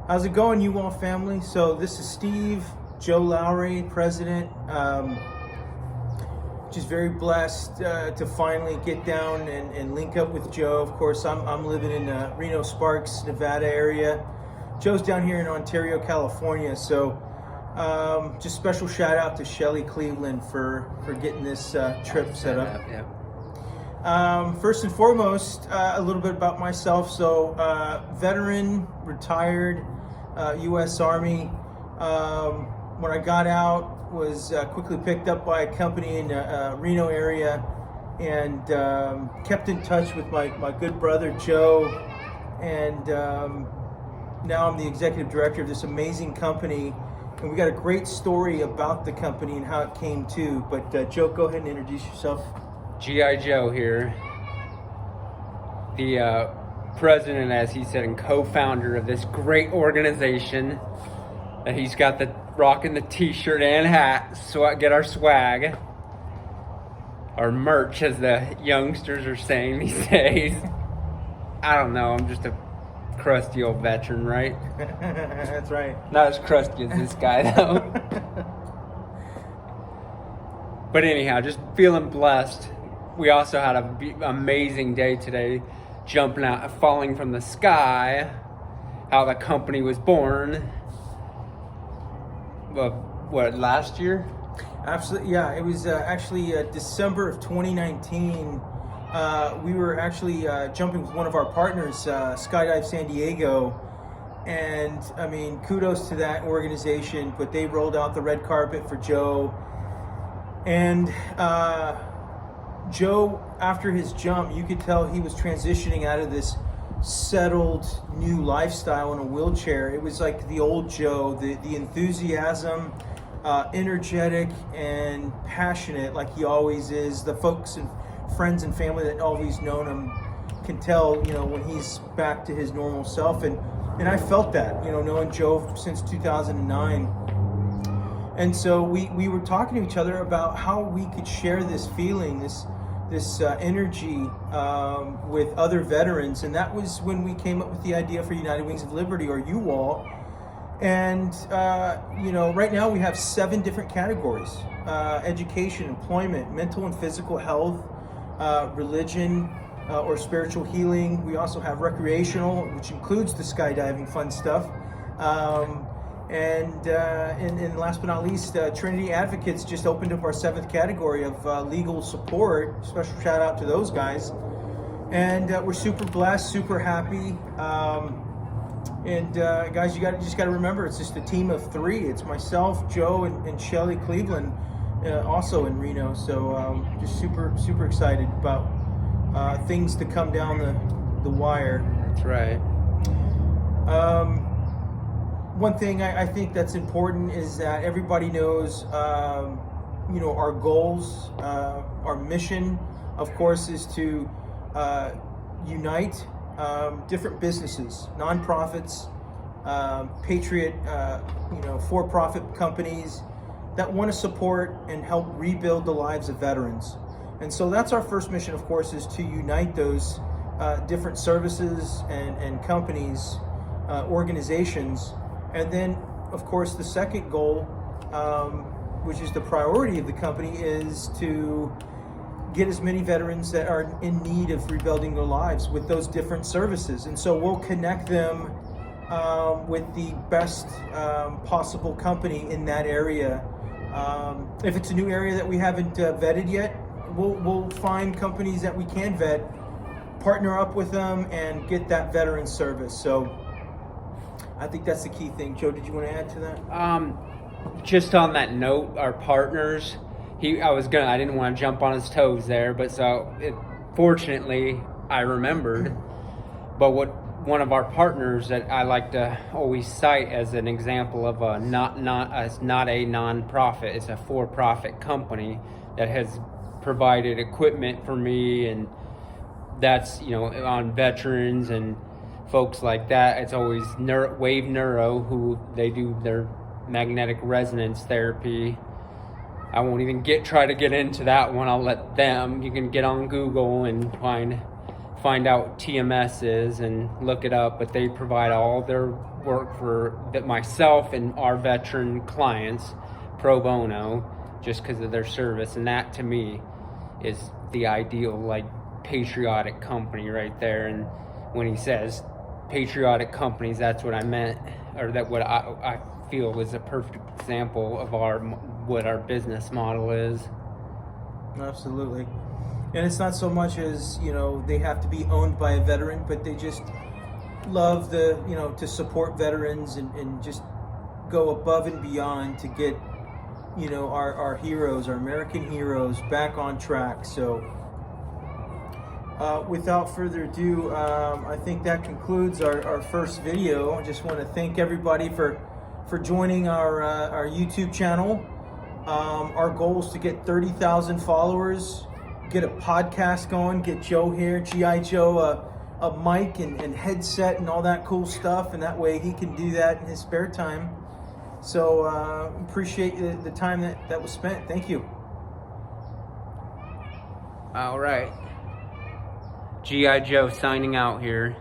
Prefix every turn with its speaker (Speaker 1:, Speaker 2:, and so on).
Speaker 1: How's it going, UWOL family? So this is Steve, Joe Lowry, president. Just very blessed to finally get down and link up with Joe. Of course, I'm living in Reno Sparks, Nevada area. Joe's down here in Ontario, California. So just special shout out to Shelly Cleveland for getting this trip set up. First and foremost, a little bit about myself. So veteran, retired, U.S. Army. When I got out, was quickly picked up by a company in the Reno area, and kept in touch with my good brother Joe, and now I'm the executive director of this amazing company, and we got a great story about the company and how it came to. But Joe, go ahead and introduce yourself.
Speaker 2: G.I. Joe here, the president, as he said, and co-founder of this great organization. And he's got rocking the t-shirt and hat, so get our swag, our merch, as the youngsters are saying these days. I don't know, I'm just a crusty old veteran, right?
Speaker 1: That's right.
Speaker 2: Not as crusty as this guy, though. But anyhow, just feeling blessed. We also had an amazing day today, jumping out, falling from the sky, how the company was born. What, last year?
Speaker 1: Absolutely, yeah. It was actually December of 2019. We were actually jumping with one of our partners, Skydive San Diego. And I mean, kudos to that organization, but they rolled out the red carpet for Joe. And Joe, after his jump, you could tell he was transitioning out of this settled new lifestyle in a wheelchair. It was like the old Joe, the enthusiasm, energetic and passionate like he always is. The folks and friends and family that always known him can tell, when he's back to his normal self. And I felt that, knowing Joe since 2009. And so we were talking to each other about how we could share this feeling, this energy with other veterans. And that was when we came up with the idea for United Wings of Liberty, or UWOL. And right now we have 7 different categories: education, employment, mental and physical health, religion or spiritual healing. We also have recreational, which includes the skydiving fun stuff. And last but not least, Trinity Advocates just opened up our 7th category of legal support. Special shout out to those guys. And we're super blessed, super happy. Guys, you just got to remember, it's just a team of 3. It's myself, Joe, and Shelly Cleveland, also in Reno. So just super excited about things to come down the wire.
Speaker 2: That's right.
Speaker 1: One thing I think that's important is that everybody knows, our goals, our mission, of course, is to unite different businesses, nonprofits, patriot, for-profit companies that want to support and help rebuild the lives of veterans. And so that's our first mission, of course, is to unite those different services and companies, organizations. And then, of course, the second goal, which is the priority of the company, is to get as many veterans that are in need of rebuilding their lives with those different services. And so we'll connect them with the best possible company in that area. If it's a new area that we haven't vetted yet, we'll find companies that we can vet, partner up with them, and get that veteran service. So I think that's the key thing. Joe, did you want to add to that?
Speaker 2: Just on that note, our partners, I didn't want to jump on his toes there, but fortunately I remembered. But one of our partners that I like to always cite as an example of not a non-profit, it's a for-profit company that has provided equipment for me, and that's on veterans and folks like that. It's always Wave Neuro, who they do their magnetic resonance therapy. I won't even try to get into that one. I'll let them. You can get on Google and find find out what TMS is and look it up, but they provide all their work for myself and our veteran clients pro bono, just because of their service. And that to me is the ideal, like, patriotic company right there. And when he says patriotic companies, that's what I meant, or that what I feel is a perfect example of what our business model is.
Speaker 1: Absolutely. And it's not so much as, they have to be owned by a veteran, but they just love to support veterans and just go above and beyond to get, our heroes, our American heroes, back on track. So without further ado, I think that concludes our first video. I just want to thank everybody for joining our YouTube channel. Our goal is to get 30,000 followers, get a podcast going, get Joe here, G.I. Joe, a mic and headset and all that cool stuff, and that way he can do that in his spare time. So appreciate the time that was spent. Thank you.
Speaker 2: All right. G.I. Joe signing out here.